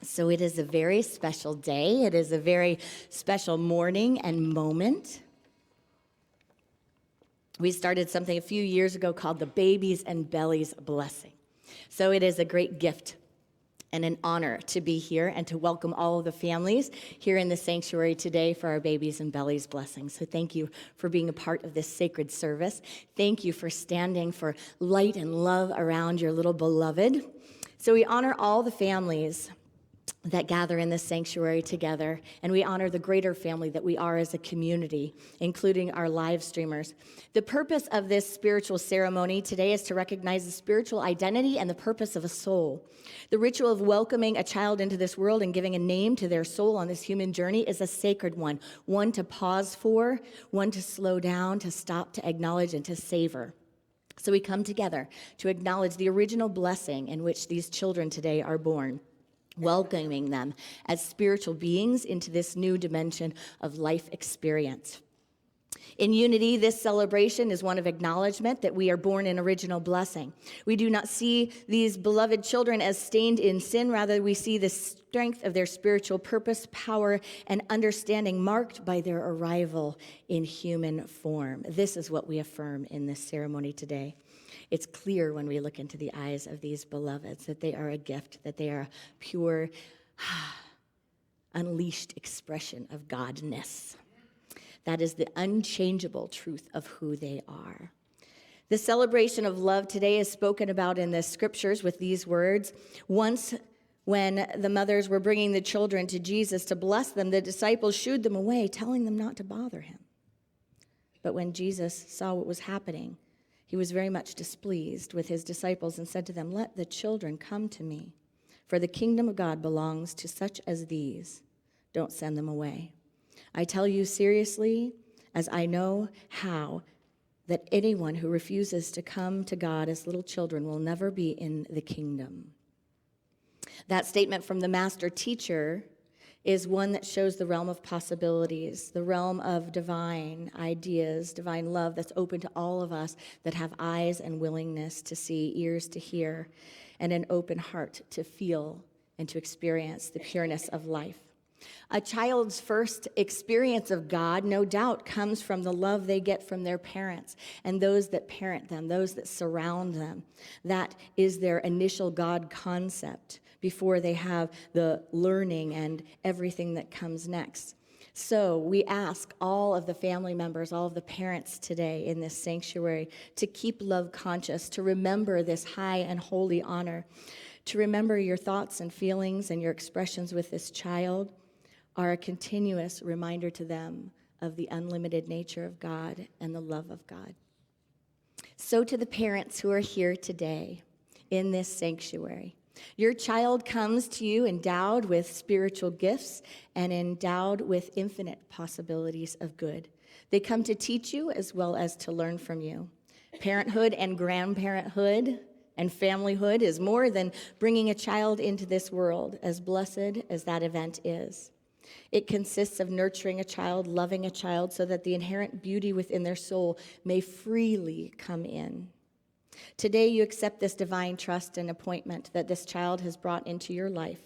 So it is a very special day. It is a very special morning and moment. We started something a few years ago called the Babies and Bellies Blessing. So it is a great gift and an honor to be here and to welcome all of the families here in the sanctuary today for our Babies and Bellies Blessing. So thank you for being a part of this sacred service. Thank you for standing for light and love around your little beloved. So we honor all the families that gather in this sanctuary together, and we honor the greater family that we are as a community, including our live streamers. The purpose of this spiritual ceremony today is to recognize the spiritual identity and the purpose of a soul. The ritual of welcoming a child into this world and giving a name to their soul on this human journey is a sacred one to pause for, one to slow down, to stop, to acknowledge, and to savor. So we come together to acknowledge the original blessing in which these children today are born, welcoming them as spiritual beings into this new dimension of life experience. In unity, this celebration is one of acknowledgement that we are born in original blessing. We do not see these beloved children as stained in sin. Rather, we see the strength of their spiritual purpose, power, and understanding marked by their arrival in human form. This is what we affirm in this ceremony today. It's clear when we look into the eyes of these beloveds that they are a gift, that they are a pure, unleashed expression of Godness. That is the unchangeable truth of who they are. The celebration of love today is spoken about in the scriptures with these words. Once, when the mothers were bringing the children to Jesus to bless them, the disciples shooed them away, telling them not to bother him. But when Jesus saw what was happening, he was very much displeased with his disciples and said to them, "Let the children come to me, for the kingdom of God belongs to such as these. Don't send them away. I tell you seriously, as I know how, that anyone who refuses to come to God as little children will never be in the kingdom." That statement from the master teacher is one that shows the realm of possibilities, the realm of divine ideas, divine love that's open to all of us that have eyes and willingness to see, ears to hear, and an open heart to feel and to experience the pureness of life. A child's first experience of God, no doubt, comes from the love they get from their parents and those that parent them, those that surround them. That is their initial God concept before they have the learning and everything that comes next. So we ask all of the family members, all of the parents today in this sanctuary to keep love conscious, to remember this high and holy honor, to remember your thoughts and feelings and your expressions with this child are a continuous reminder to them of the unlimited nature of God and the love of God. So to the parents who are here today in this sanctuary, your child comes to you endowed with spiritual gifts and endowed with infinite possibilities of good. They come to teach you as well as to learn from you. Parenthood and grandparenthood and familyhood is more than bringing a child into this world, as blessed as that event is. It consists of nurturing a child, loving a child, so that the inherent beauty within their soul may freely come in. Today, you accept this divine trust and appointment that this child has brought into your life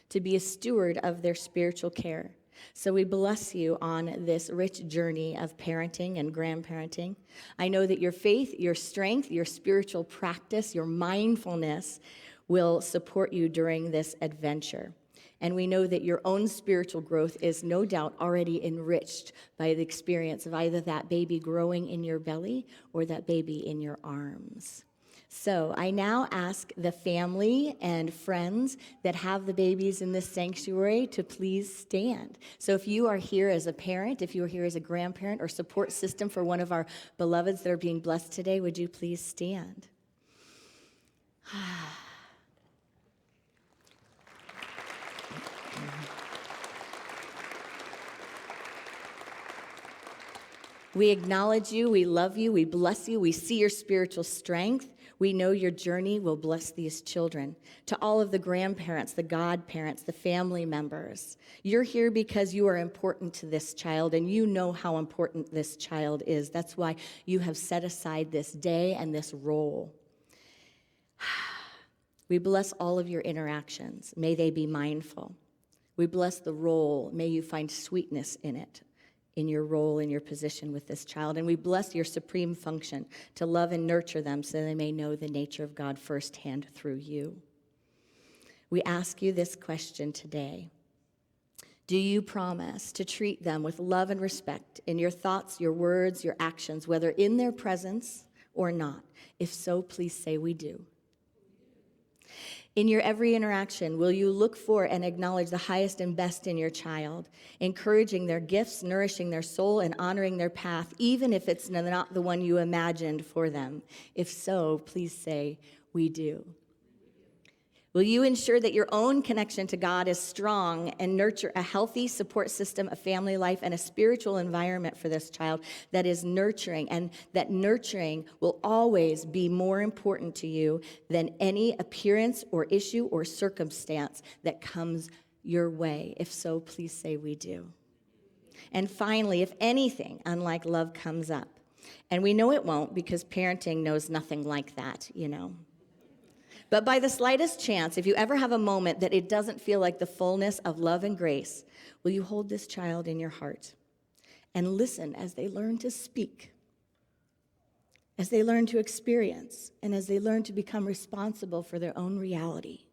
to be a steward of their spiritual care. So we bless you on this rich journey of parenting and grandparenting. I know that your faith, your strength, your spiritual practice, your mindfulness will support you during this adventure. And we know that your own spiritual growth is no doubt already enriched by the experience of either that baby growing in your belly or that baby in your arms. So I now ask the family and friends that have the babies in this sanctuary to please stand. So if you are here as a parent, if you are here as a grandparent or support system for one of our beloveds that are being blessed today, would you please stand? We acknowledge you, we love you, we bless you, we see your spiritual strength. We know your journey will bless these children. To all of the grandparents, the godparents, the family members, you're here because you are important to this child and you know how important this child is. That's why you have set aside this day and this role. We bless all of your interactions. May they be mindful. We bless the role. May you find sweetness in it, in your role, in your position with this child. And we bless your supreme function to love and nurture them so they may know the nature of God firsthand through you. We ask you this question today. Do you promise to treat them with love and respect in your thoughts, your words, your actions, whether in their presence or not? If so, please say we do. In your every interaction, will you look for and acknowledge the highest and best in your child, encouraging their gifts, nourishing their soul, and honoring their path, even if it's not the one you imagined for them? If so, please say, we do. Will you ensure that your own connection to God is strong and nurture a healthy support system, a family life, and a spiritual environment for this child that is nurturing, and that nurturing will always be more important to you than any appearance or issue or circumstance that comes your way? If so, please say we do. And finally, if anything unlike love comes up, and we know it won't because parenting knows nothing like that, But by the slightest chance, if you ever have a moment that it doesn't feel like the fullness of love and grace, will you hold this child in your heart and listen as they learn to speak, as they learn to experience, and as they learn to become responsible for their own reality?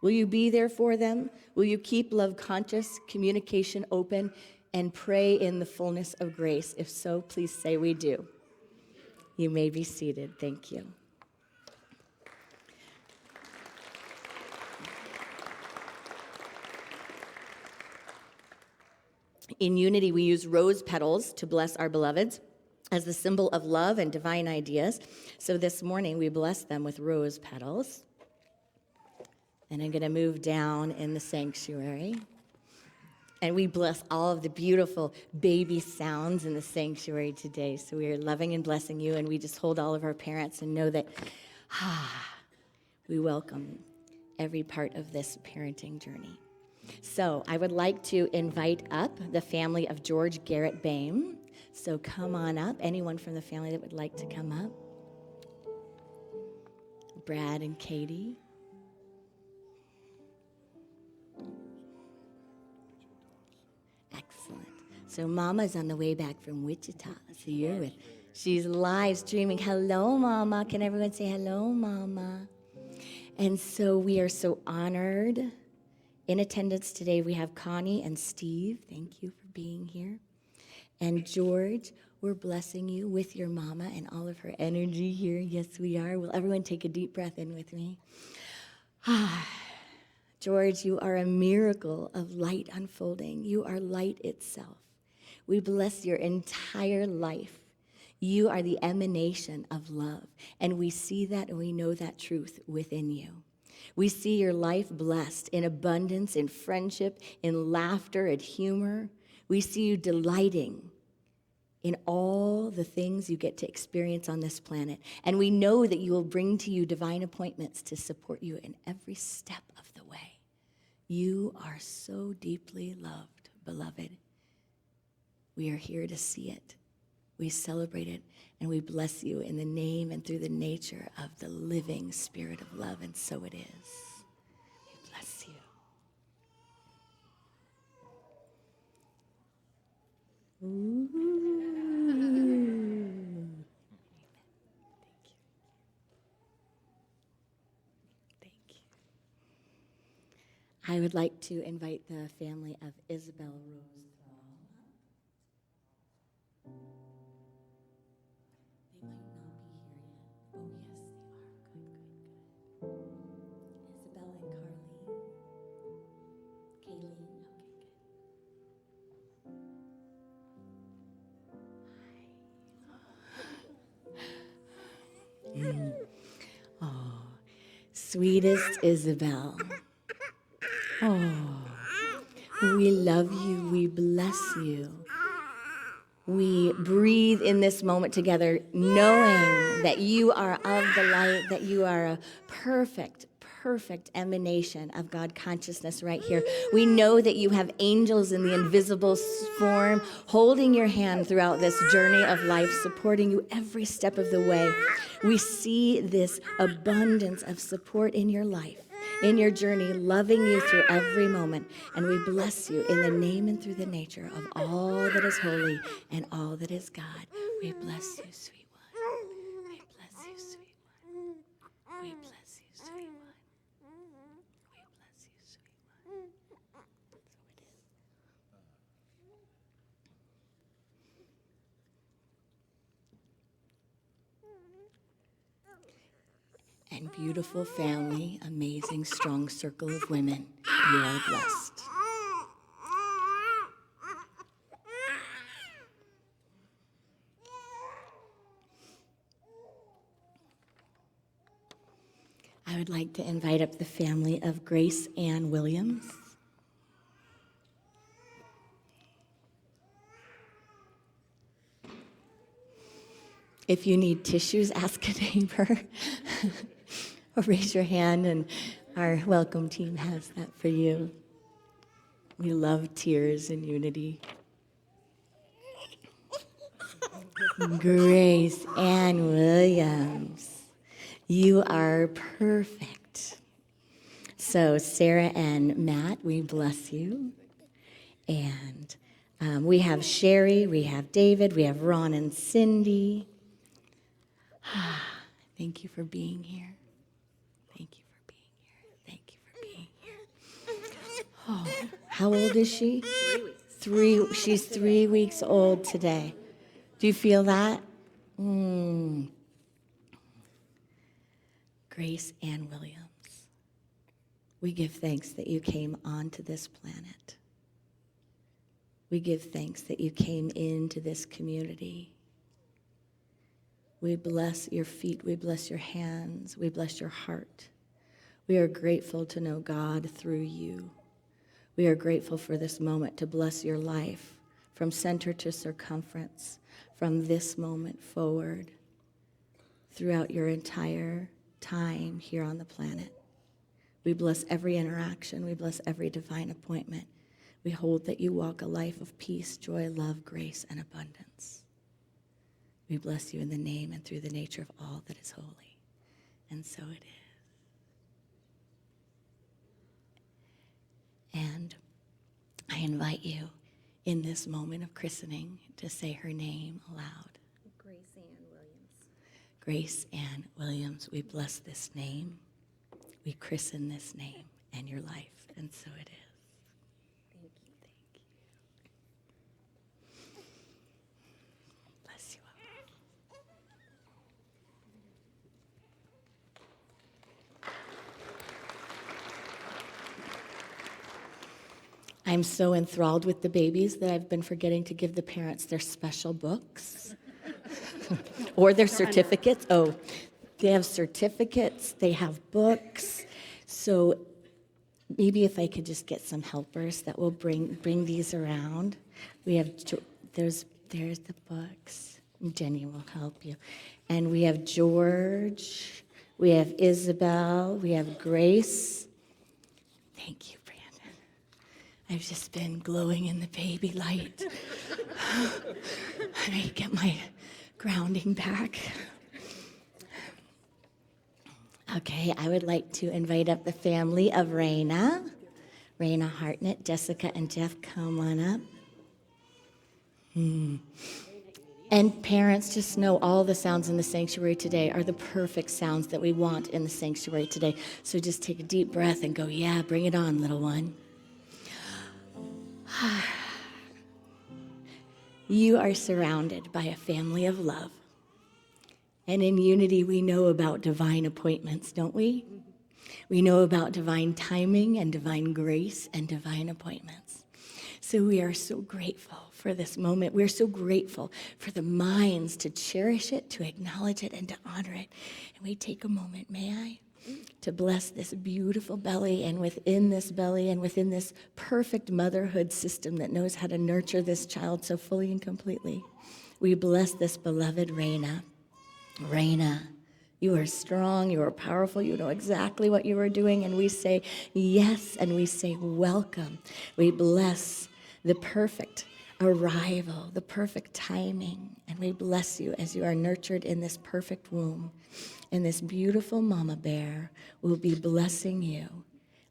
Will you be there for them? Will you keep love conscious, communication open, and pray in the fullness of grace? If so, please say we do. You may be seated. Thank you. In Unity, we use rose petals to bless our beloveds as the symbol of love and divine ideas. So this morning, we bless them with rose petals. And I'm going to move down in the sanctuary. And we bless all of the beautiful baby sounds in the sanctuary today. So we are loving and blessing you, and we just hold all of our parents and know that we welcome every part of this parenting journey. So I would like to invite up the family of George Garrett Boehm. So come on up. Anyone from the family that would like to come up? Brad and Katie. Excellent. So Mama's on the way back from Wichita. So you're with. She's live streaming. Hello, Mama. Can everyone say hello, Mama? And so we are so honored. In attendance today, we have Connie and Steve. Thank you for being here. And George, we're blessing you with your mama and all of her energy here. Yes, we are. Will everyone take a deep breath in with me? George, you are a miracle of light unfolding. You are light itself. We bless your entire life. You are the emanation of love, and we see that and we know that truth within you. We see your life blessed in abundance, in friendship, in laughter, and humor. We see you delighting in all the things you get to experience on this planet. And we know that you will bring to you divine appointments to support you in every step of the way. You are so deeply loved, beloved. We are here to see it. We celebrate it, and we bless you in the name and through the nature of the living Spirit of love, and so it is. We bless you. Ooh. Thank you. I would like to invite the family of Isabel Rose. Oh, sweetest Isabel. Oh, we love you. We bless you. We breathe in this moment together, knowing that you are of the light, that you are a perfect, perfect emanation of God consciousness right here. We know that you have angels in the invisible form holding your hand throughout this journey of life, supporting you every step of the way. We see this abundance of support in your life, in your journey, loving you through every moment. And we bless you in the name and through the nature of all that is holy and all that is God. We bless you, sweet one. We bless you, sweet one. We bless you, sweet one. We bless you, sweet one. And beautiful family, amazing, strong circle of women, you are blessed. I would like to invite up the family of Grace Ann Williams. If you need tissues, ask a neighbor. Or raise your hand, and our welcome team has that for you. We love tears and unity. Grace Ann Williams, you are perfect. So Sarah and Matt, we bless you. And we have Sherry, we have David, we have Ron and Cindy. Thank you for being here. Thank you for being here. Thank you for being here. Oh, how old is she? 3 weeks. She's 3 weeks old today. Do you feel that? Grace Ann Williams, we give thanks that you came onto this planet. We give thanks that you came into this community. We bless your feet, we bless your hands, we bless your heart. We are grateful to know God through you. We are grateful for this moment to bless your life from center to circumference, from this moment forward, throughout your entire time here on the planet. We bless every interaction, we bless every divine appointment. We hold that you walk a life of peace, joy, love, grace, and abundance. We bless you in the name and through the nature of all that is holy. And so it is. And I invite you in this moment of christening to say her name aloud. Grace Ann Williams. Grace Ann Williams, we bless this name. We christen this name and your life. And so it is. I'm so enthralled with the babies that I've been forgetting to give the parents their special books or their certificates. Oh, they have certificates, they have books. So maybe if I could just get some helpers that will bring these around. We have, there's the books. Jenny will help you. And we have George, we have Isabel, we have Grace. Thank you. I've just been glowing in the baby light. I may get my grounding back. Okay, I would like to invite up the family of Raina. Raina Hartnett, Jessica, and Jeff, come on up. And parents, just know all the sounds in the sanctuary today are the perfect sounds that we want in the sanctuary today. So just take a deep breath and go, yeah, bring it on, little one. You are surrounded by a family of love. And in unity, we know about divine appointments, don't we? We know about divine timing and divine grace and divine appointments. So we are so grateful for this moment. We're so grateful for the minds to cherish it, to acknowledge it, and to honor it. And we take a moment, may I? To bless this beautiful belly, and within this belly and within this perfect motherhood system that knows how to nurture this child so fully and completely, we bless this beloved Raina. Raina, You are strong, you are powerful, you know exactly what you are doing, and we say yes, and we say welcome. We bless the perfect arrival, the perfect timing, and we bless you as you are nurtured in this perfect womb. And this beautiful mama bear will be blessing you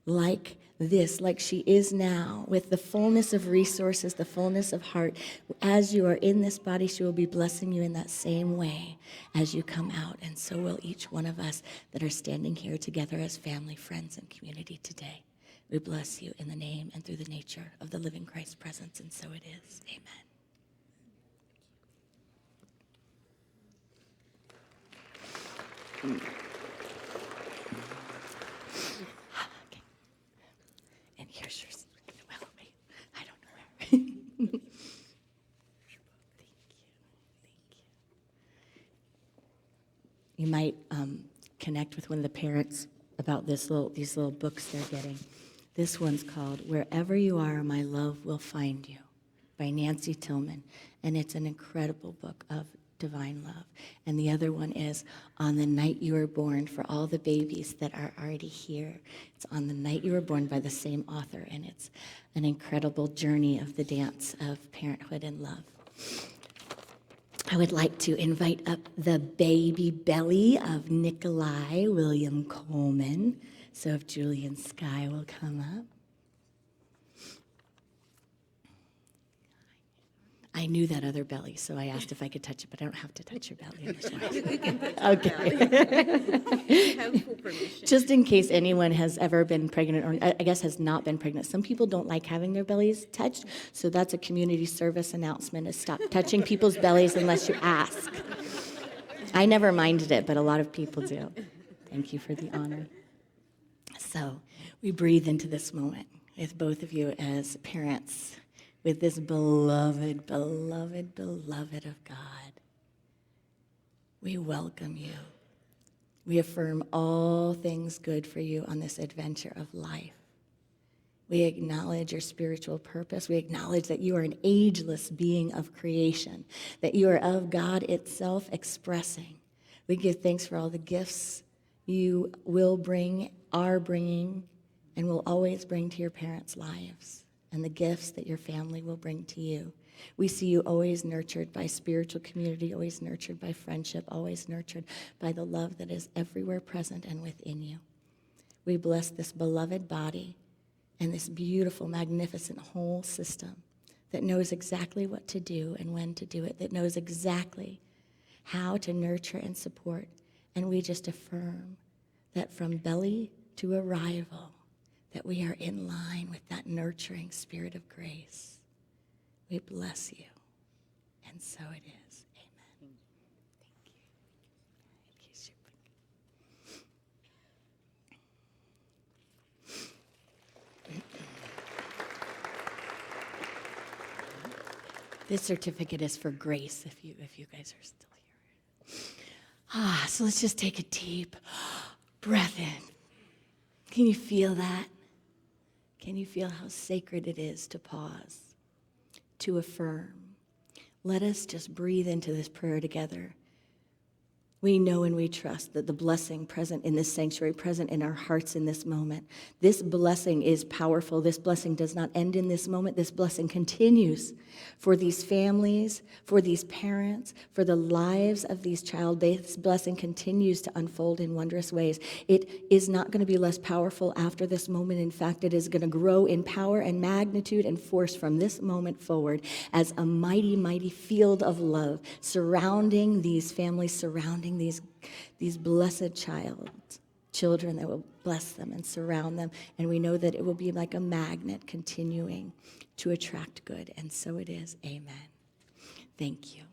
like this, like she is now, with the fullness of resources, the fullness of heart. As you are in this body, she will be blessing you in that same way as you come out. And so will each one of us that are standing here together as family, friends, and community today. We bless you in the name and through the nature of the living Christ presence, and so it is. Amen. Okay. And here's yours. Well, wait, I don't know where. Thank you. You might connect with one of the parents about these little books they're getting. This one's called Wherever You Are, My Love Will Find You by Nancy Tillman. And it's an incredible book of divine love. And the other one is On the Night You Were Born, for all the babies that are already here. It's On the Night You Were Born by the same author, and it's an incredible journey of the dance of parenthood and love. I would like to invite up the baby belly of Nikolai William Coleman. So if Julie and Sky will come up. I knew that other belly, so I asked if I could touch it, but I don't have to touch your belly. Okay. Have full permission. Just in case anyone has ever been pregnant, or I guess has not been pregnant. Some people don't like having their bellies touched, so that's a community service announcement, is stop touching people's bellies unless you ask. I never minded it, but a lot of people do. Thank you for the honor. So we breathe into this moment with both of you as parents, with this beloved, beloved, beloved of God. We welcome you. We affirm all things good for you on this adventure of life. We acknowledge your spiritual purpose. We acknowledge that you are an ageless being of creation, that you are of God itself expressing. We give thanks for all the gifts you will bring, are bringing, and will always bring to your parents' lives, and the gifts that your family will bring to you. We see you always nurtured by spiritual community, always nurtured by friendship, always nurtured by the love that is everywhere present and within you. We bless this beloved body and this beautiful, magnificent whole system that knows exactly what to do and when to do it, that knows exactly how to nurture and support. And we just affirm that from belly to arrival, that we are in line with that nurturing spirit of grace. We bless you. And so it is. Amen. Thank you. Thank you, Super. This certificate is for grace if you guys are still here. So let's just take a deep breath in. Can you feel that? Can you feel how sacred it is to pause, to affirm? Let us just breathe into this prayer together. We know and we trust that the blessing present in this sanctuary, present in our hearts in this moment, this blessing is powerful. This blessing does not end in this moment. This blessing continues for these families, for these parents, for the lives of these child. This blessing continues to unfold in wondrous ways. It is not going to be less powerful after this moment. In fact, it is going to grow in power and magnitude and force from this moment forward as a mighty, mighty field of love surrounding these families, surrounding these blessed children that will bless them and surround them. And we know that it will be like a magnet continuing to attract good. And so it is. Amen. Thank you.